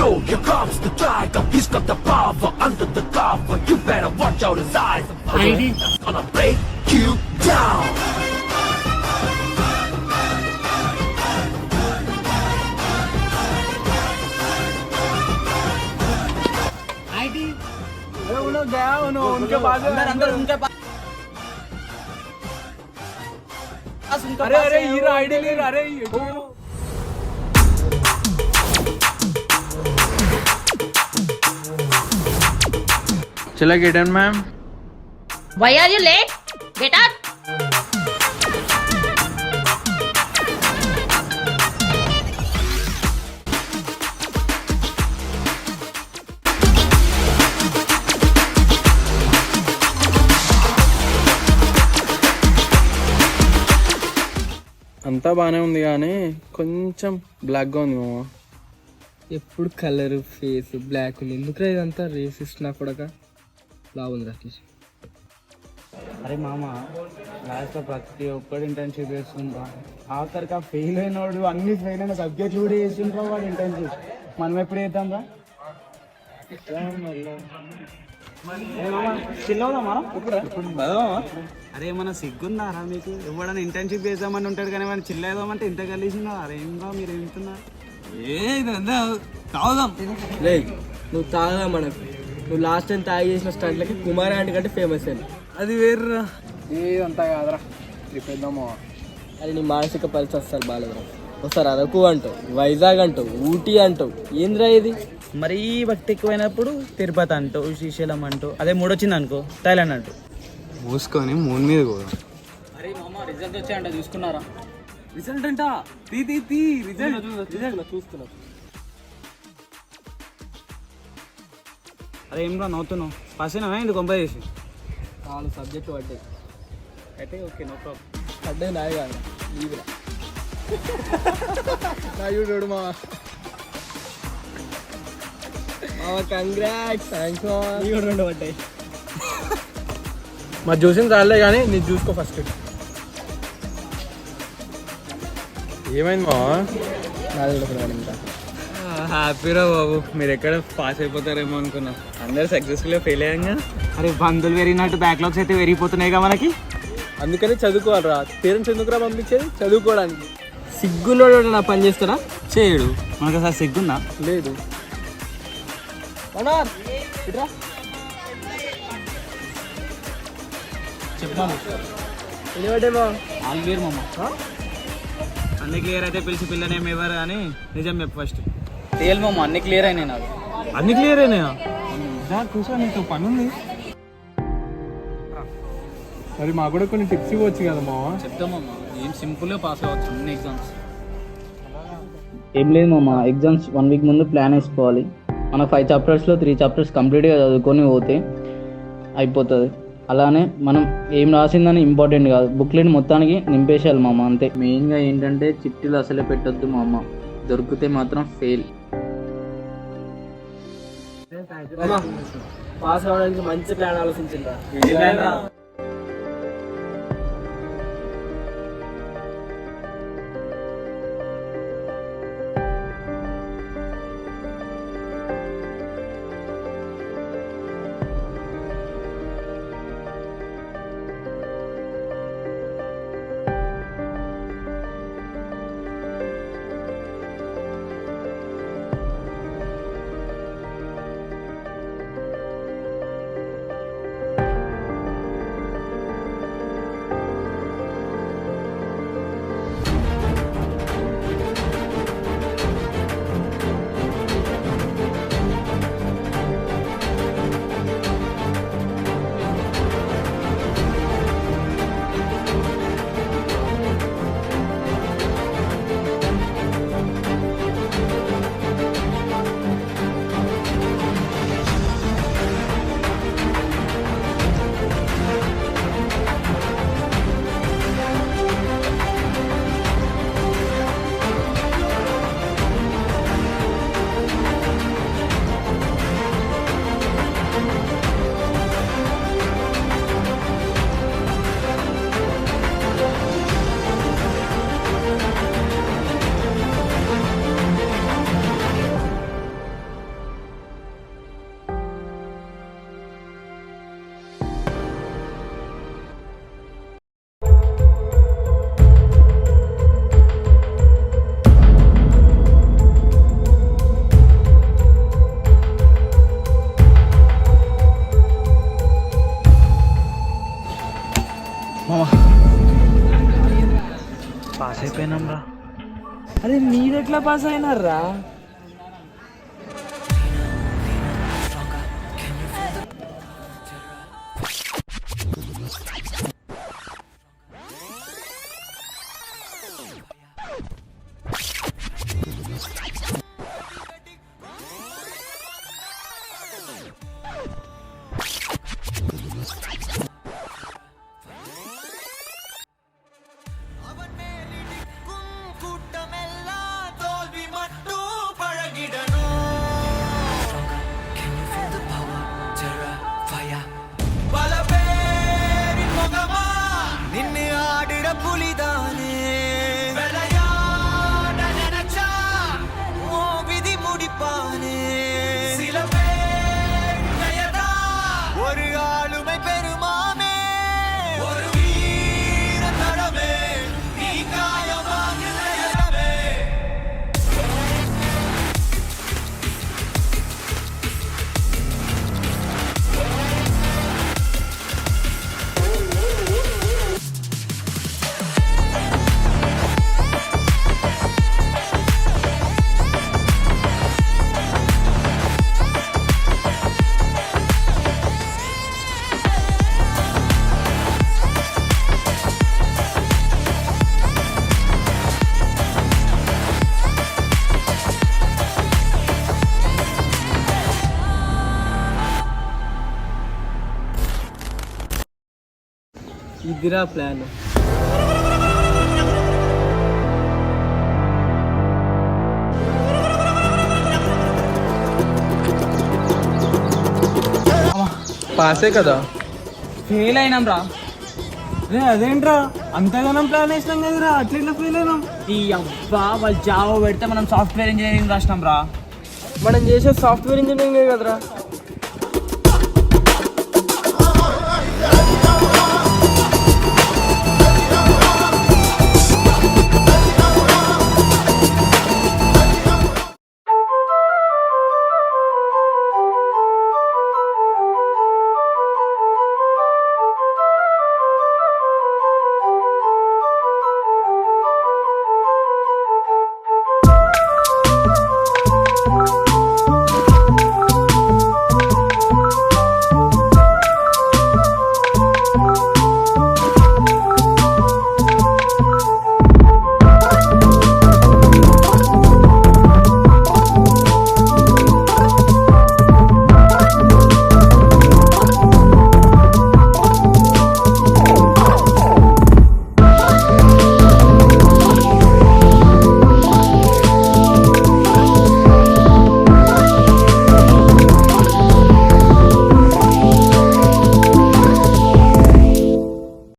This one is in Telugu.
Yo, here comes the tiger. He's got the power under the cover. You better watch out his eyes. That's gonna break you down. उनके पास अंदर उनके पास अरे अरे हीरा आईडी ले अरे चला get in ma'am. Why are you late? Get up! అంతా బానే ఉంది కానీ కొంచెం బ్లాక్ గా ఉంది మామ. ఎప్పుడు కలర్ ఫేస్ బ్లాక్ ఉంది ఎందుకు ఇదంతా రేసిస్ట్ నా కొడక బాగుంది రాకేష్. అరే మామ లాస్ట్లో ప్రతి ఒక్కడు ఇంటర్న్షిప్ చేస్తుండ్రా, ఆఖరికి ఫెయిల్ అయినవాడు అన్ని ఫెయిల్ అయిన సబ్జెక్ట్లు కూడా చేస్తుండ్రా వాడు ఇంటర్న్షిప్. మనం ఎప్పుడు చేద్దాం రా చిన్నవుదా మనం ఇప్పుడు అరే మన సిగ్గుందారా మీకు? ఎవడన్నా ఇంటర్న్షిప్ చేద్దామని ఉంటాడు కానీ మనం చిల్లేదామంటే ఇంత కలిసిందా? అరే ఏంగా మీరు ఏమిస్తున్నారు? తాగుదాం లే, నువ్వు తాగదా మనకు. నువ్వు లాస్ట్ టైం తాగి చేసిన స్టంట్లకి కుమార్ ఆంటీ కంటే ఫేమస్ అయింది. అది వేర్రా, ఏదంతా కాదురా. రేపేద్దామా? అది నీ మానసిక పరిస్థితి అస్సలు బాగాలేదురా. ఒకసారి అరకు అంటావు, వైజాగ్ అంటావు, ఊటీ అంటావు, ఏంద్రా ఇది? మరీ భక్తి ఎక్కువైనప్పుడు తిరుపతి అంటావు, శ్రీశైలం అంటావు, అదే మూడొచ్చింది అనుకో థైలాండ్ అంటావు. మూసుకొని మూన్ మీద కూడా. అరే మామ రిజల్ట్ వచ్చాయంట చూసుకున్నారా? రిజల్ట్ అంట రిజల్ట్ చూస్తున్నా. అరే ఏం రా నవ్వుతున్నావు? పాస్ అయినా ఏంటి కొంప చేసి? 4 సబ్జెక్టు పడ్డాయి. అయితే ఓకే నో ప్రాబ్లం. పడ్డాయి నాయ కాదు నీవిరా. నా చూడు మా కంగ్రాట్స్. థ్యాంక్స్ నీ కూడా 2 పడ్డాయి. మా చూసిన చాలే కానీ నీ చూసుకో ఫస్ట్. ఏమైంది మా? నాది కూడా ఇంకా హ్యాపీరా బాబు, మీరు ఎక్కడ పాస్ అయిపోతారేమో అనుకున్నా. అందరు సక్సెస్ఫుల్గా ఫెయిల్ అయ్యాక. అరే బంధువులు పెరిగినట్టు బ్యాక్లాగ్స్ అయితే పెరిగిపోతున్నాయిగా మనకి. అందుకని చదువుకోవాలిరా. పేరెంట్స్ ఎందుకురా పంపించేది? చదువుకోవడానికి. సిగ్గున్నోడు నా పని చేస్తారా? చేయడు. మనకు అసలు సిగ్గుందా? లేదు. చెప్పాము నిలబడేమో ఆల్ క్లియర్ మమ్మ. అన్ని క్లియర్ అయితే పిలిచి పిల్లనేమి ఎవరు అని నిజం చెప్పు ఫస్ట్. తేల్ మమ్మ అన్ని క్లియర్ అయినాయి నాకు. అన్ని క్లియర్ అయినాయా? కూర్చో, నీకు పని ఉంది. మరి మాకు కూడా కొన్ని టిప్స్ ఇవ్వచ్చు కదా మావా? చెప్తామమ్మ, ఏం సింపుల్గా పాస్ అవ్వచ్చు అన్ని ఎగ్జామ్స్. ఏం లేదు మామ, ఎగ్జామ్స్ 1 వీక్ ముందు ప్లాన్ వేసుకోవాలి. మన 5 చాప్టర్స్లో 3 చాప్టర్స్ కంప్లీట్గా చదువుకొని పోతే అయిపోతుంది. అలానే మనం ఏం రాసిందని ఇంపార్టెంట్ కాదు, బుక్లెట్ మొత్తానికి నింపేసేయాలి మామ, అంతే. మెయిన్గా ఏంటంటే చిట్టీలు అసలే పెట్టొద్దు మామ, దొరికితే మాత్రం ఫెయిల్. పాస్ అవ్వడానికి మంచి ప్లాన్ ఆలోచించిందా? పాస్ అయిపోయినాం రా. అరే మీరెట్లా పాస్ అయినారా? ఇదిరా ప్లాన్. పాసే కదా. ఫెయిల్ అయినాం రా. అదేంట్రా అంతగానం ప్లాన్ వేసినాం కదరా, అట్లా ఫెయిల్ అయినాం. ఈ అబ్బా వాళ్ళు జావా పెడితే మనం సాఫ్ట్వేర్ ఇంజనీరింగ్ రాసినాం రా. మనం చేసే సాఫ్ట్వేర్ ఇంజనీరింగ్ కదరా.